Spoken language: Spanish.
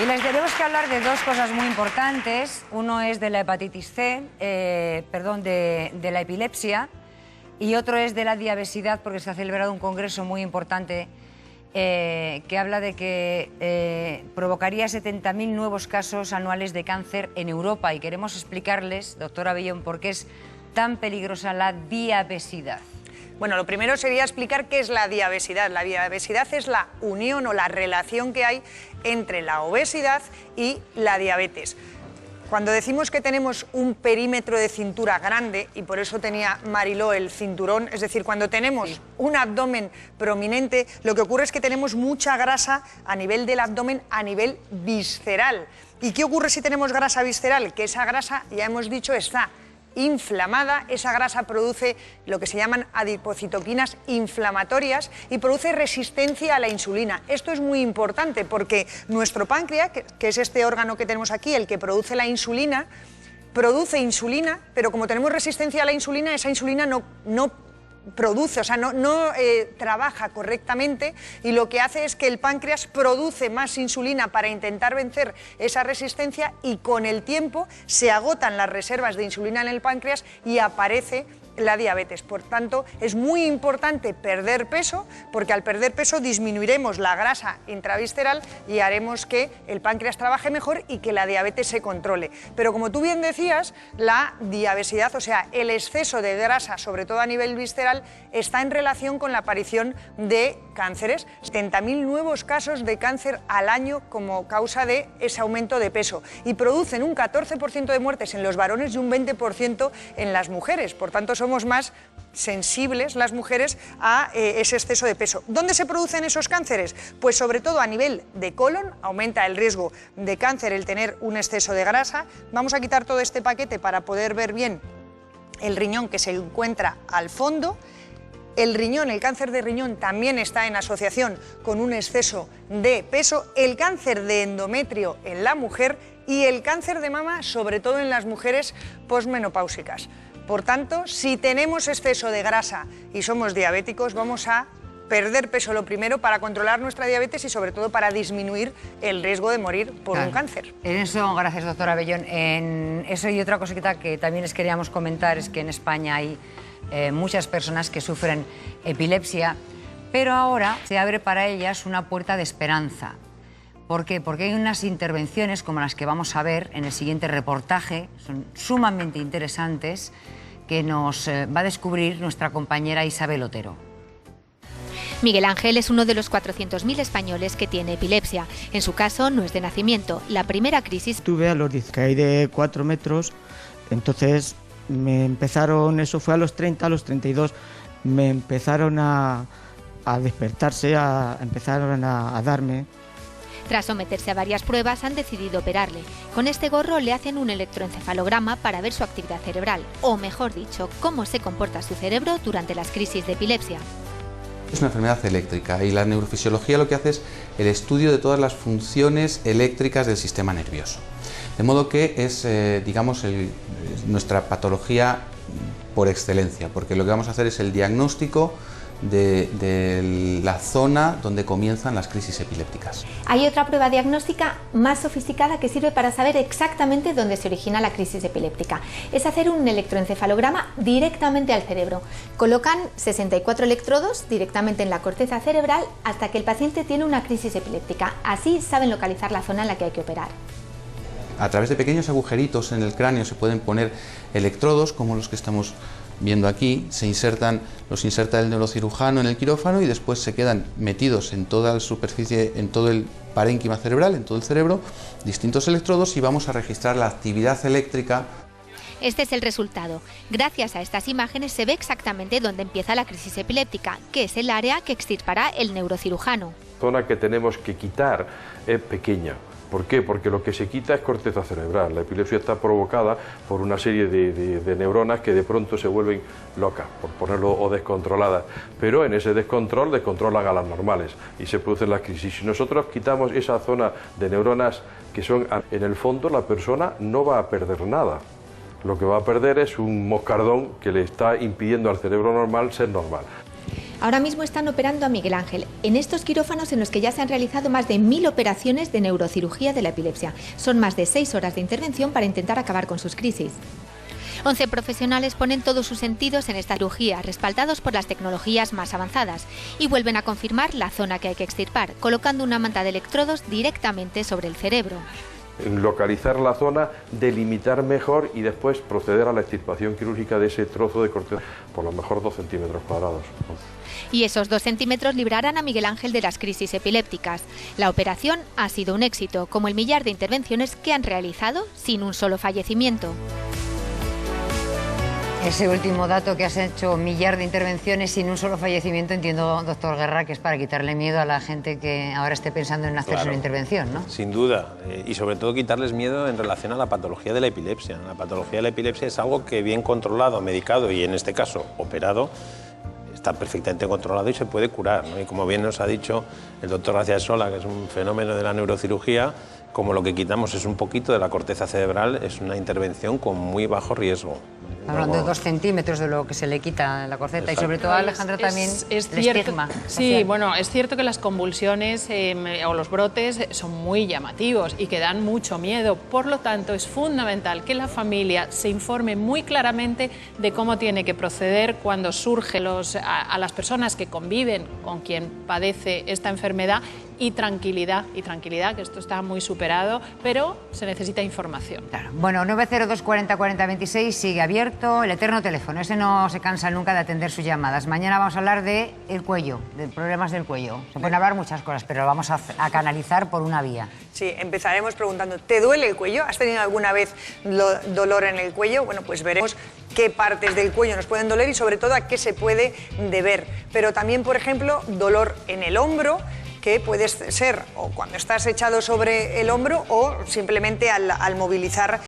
Y les tenemos que hablar de dos cosas muy importantes. Uno es de la hepatitis C, de la epilepsia, y otro es de la diabesidad, porque se ha celebrado un congreso muy importante que habla de que provocaría 70.000 nuevos casos anuales de cáncer en Europa. Y queremos explicarles, doctora Abellón, por qué es tan peligrosa la diabesidad. Bueno, lo primero sería explicar qué es la diabesidad. La diabesidad es la unión o la relación que hay entre la obesidad y la diabetes. Cuando decimos que tenemos un perímetro de cintura grande, y por eso tenía Mariló el cinturón, es decir, cuando tenemos un abdomen prominente, lo que ocurre es que tenemos mucha grasa a nivel del abdomen, a nivel visceral. ¿Y qué ocurre si tenemos grasa visceral? Que esa grasa, ya hemos dicho, está inflamada. Esa grasa produce lo que se llaman adipocitoquinas inflamatorias y produce resistencia a la insulina. Esto es muy importante porque nuestro páncreas, que es este órgano que tenemos aquí, el que produce la insulina, produce insulina, pero como tenemos resistencia a la insulina, esa insulina no produce, o sea, no trabaja correctamente, y lo que hace es que el páncreas produce más insulina para intentar vencer esa resistencia, y con el tiempo se agotan las reservas de insulina en el páncreas y aparece la diabetes. Por tanto, es muy importante perder peso, porque al perder peso disminuiremos la grasa intravisceral y haremos que el páncreas trabaje mejor y que la diabetes se controle. Pero como tú bien decías, la diabesidad, o sea, el exceso de grasa, sobre todo a nivel visceral, está en relación con la aparición de cánceres. 70.000 nuevos casos de cáncer al año como causa de ese aumento de peso, y producen un 14% de muertes en los varones y un 20% en las mujeres. Por tanto, somos más sensibles las mujeres a ese exceso de peso. ¿Dónde se producen esos cánceres? Pues sobre todo a nivel de colon, aumenta el riesgo de cáncer el tener un exceso de grasa. Vamos a quitar todo este paquete para poder ver bien el riñón, que se encuentra al fondo. El riñón, el cáncer de riñón también está en asociación con un exceso de peso, el cáncer de endometrio en la mujer y el cáncer de mama, sobre todo en las mujeres posmenopáusicas. Por tanto, si tenemos exceso de grasa y somos diabéticos, vamos a perder peso lo primero para controlar nuestra diabetes y sobre todo para disminuir el riesgo de morir por un cáncer. En eso, gracias doctora Abellón, en eso, y otra cosita que también les queríamos comentar es que en España hay muchas personas que sufren epilepsia, pero ahora se abre para ellas una puerta de esperanza. ¿Por qué? Porque hay unas intervenciones como las que vamos a ver en el siguiente reportaje, son sumamente interesantes, que nos va a descubrir nuestra compañera Isabel Otero. Miguel Ángel es uno de los 400.000 españoles que tiene epilepsia. En su caso no es de nacimiento. La primera crisis... Tuve a los 10, caí de 4 metros, entonces me empezaron, eso fue a los 30, a los 32, me empezaron a despertarse, empezaron a darme. Tras someterse a varias pruebas, han decidido operarle. Con este gorro le hacen un electroencefalograma para ver su actividad cerebral, o mejor dicho, cómo se comporta su cerebro durante las crisis de epilepsia. Es una enfermedad eléctrica y la neurofisiología lo que hace es el estudio de todas las funciones eléctricas del sistema nervioso. De modo que es, digamos, nuestra patología por excelencia, porque lo que vamos a hacer es el diagnóstico de la zona donde comienzan las crisis epilépticas. Hay otra prueba diagnóstica más sofisticada que sirve para saber exactamente dónde se origina la crisis epiléptica. Es hacer un electroencefalograma directamente al cerebro. Colocan 64 electrodos directamente en la corteza cerebral hasta que el paciente tiene una crisis epiléptica. Así saben localizar la zona en la que hay que operar. A través de pequeños agujeritos en el cráneo se pueden poner electrodos como los que estamos viendo aquí, los inserta el neurocirujano en el quirófano y después se quedan metidos en toda la superficie, en todo el parénquima cerebral, en todo el cerebro, distintos electrodos, y vamos a registrar la actividad eléctrica. Este es el resultado. Gracias a estas imágenes se ve exactamente dónde empieza la crisis epiléptica, que es el área que extirpará el neurocirujano. La zona que tenemos que quitar es pequeña. ¿Por qué? Porque lo que se quita es corteza cerebral. La epilepsia está provocada por una serie de neuronas que de pronto se vuelven locas, por ponerlo, o descontroladas. Pero en ese descontrol descontrolan a las normales y se producen las crisis. Si nosotros quitamos esa zona de neuronas que son en el fondo, la persona no va a perder nada. Lo que va a perder es un moscardón que le está impidiendo al cerebro normal ser normal. Ahora mismo están operando a Miguel Ángel, en estos quirófanos en los que ya se han realizado más de 1000 operaciones de neurocirugía de la epilepsia. Son más de 6 horas de intervención para intentar acabar con sus crisis. 11 profesionales ponen todos sus sentidos en esta cirugía, respaldados por las tecnologías más avanzadas, y vuelven a confirmar la zona que hay que extirpar, colocando una manta de electrodos directamente sobre el cerebro. Localizar la zona, delimitar mejor y después proceder a la extirpación quirúrgica de ese trozo de corteza, por lo mejor 2 centímetros cuadrados. Y esos 2 centímetros librarán a Miguel Ángel de las crisis epilépticas. La operación ha sido un éxito, como el millar de intervenciones que han realizado sin un solo fallecimiento. Ese último dato que has hecho, 1 millar de intervenciones sin un solo fallecimiento, entiendo, doctor Guerra, que es para quitarle miedo a la gente que ahora esté pensando en hacerse una intervención, ¿no? Sin duda, y sobre todo quitarles miedo en relación a la patología de la epilepsia. La patología de la epilepsia es algo que bien controlado, medicado y en este caso operado, está perfectamente controlado y se puede curar, ¿no? Y como bien nos ha dicho el doctor García Sola, que es un fenómeno de la neurocirugía, como lo que quitamos es un poquito de la corteza cerebral, es una intervención con muy bajo riesgo. Hablando de 2 centímetros de lo que se le quita la corceta. Exacto. Y sobre todo, Alejandra, también el estigma. Sí, bueno, es cierto que las convulsiones o los brotes son muy llamativos y que dan mucho miedo. Por lo tanto, es fundamental que la familia se informe muy claramente de cómo tiene que proceder cuando surge a las personas que conviven con quien padece esta enfermedad, y tranquilidad, que esto está muy superado, pero se necesita información. Claro. Bueno, 902 40 40 26 sigue abierto, el eterno teléfono, ese no se cansa nunca de atender sus llamadas. Mañana vamos a hablar del cuello, de problemas del cuello. Se pueden hablar muchas cosas, pero lo vamos a canalizar por una vía. Sí, empezaremos preguntando, ¿te duele el cuello? ¿Has tenido alguna vez dolor en el cuello? Bueno, pues veremos qué partes del cuello nos pueden doler y sobre todo a qué se puede deber. Pero también, por ejemplo, dolor en el hombro, que puede ser o cuando estás echado sobre el hombro o simplemente al movilizar